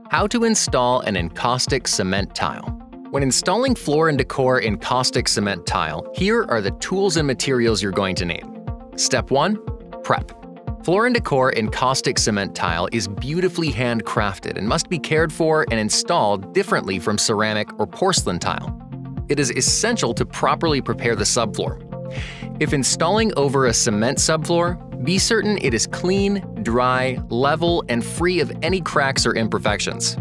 How to install an encaustic cement tile. When installing Floor & Decor encaustic cement tile, here are the tools and materials you're going to need. Step 1. Prep. Floor & Decor encaustic cement tile is beautifully handcrafted and must be cared for and installed differently from ceramic or porcelain tile. It is essential to properly prepare the subfloor. If installing over a cement subfloor, be certain it is clean, dry, level, and free of any cracks or imperfections.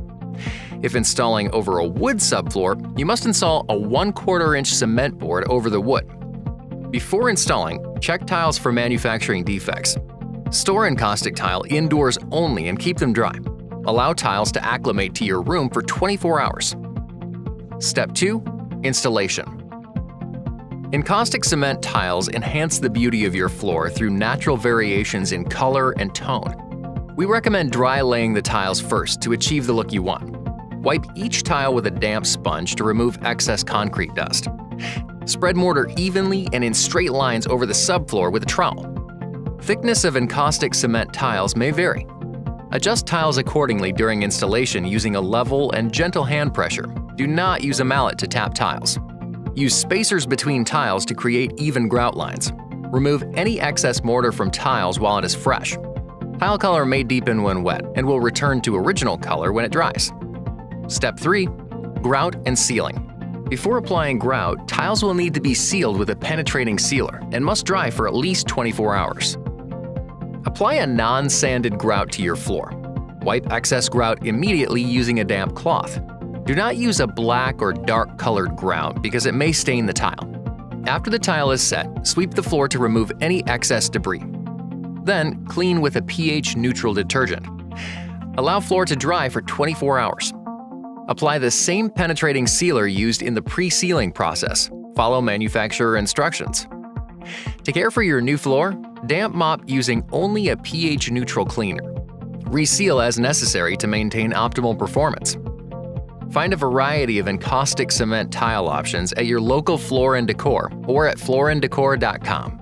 If installing over a wood subfloor, you must install a 1/4 inch cement board over the wood. Before installing, check tiles for manufacturing defects. Store encaustic tile indoors only and keep them dry. Allow tiles to acclimate to your room for 24 hours. Step 2. Installation. Encaustic cement tiles enhance the beauty of your floor through natural variations in color and tone. We recommend dry laying the tiles first to achieve the look you want. Wipe each tile with a damp sponge to remove excess concrete dust. Spread mortar evenly and in straight lines over the subfloor with a trowel. Thickness of encaustic cement tiles may vary. Adjust tiles accordingly during installation using a level and gentle hand pressure. Do not use a mallet to tap tiles. Use spacers between tiles to create even grout lines. Remove any excess mortar from tiles while it is fresh. Tile color may deepen when wet and will return to original color when it dries. Step 3. Grout and sealing. Before applying grout, tiles will need to be sealed with a penetrating sealer and must dry for at least 24 hours. Apply a non-sanded grout to your floor. Wipe excess grout immediately using a damp cloth. Do not use a black or dark-colored grout because it may stain the tile. After the tile is set, sweep the floor to remove any excess debris. Then, clean with a pH-neutral detergent. Allow floor to dry for 24 hours. Apply the same penetrating sealer used in the pre-sealing process. Follow manufacturer instructions. To care for your new floor, damp mop using only a pH-neutral cleaner. Reseal as necessary to maintain optimal performance. Find a variety of encaustic cement tile options at your local Floor & Decor or at flooranddecor.com.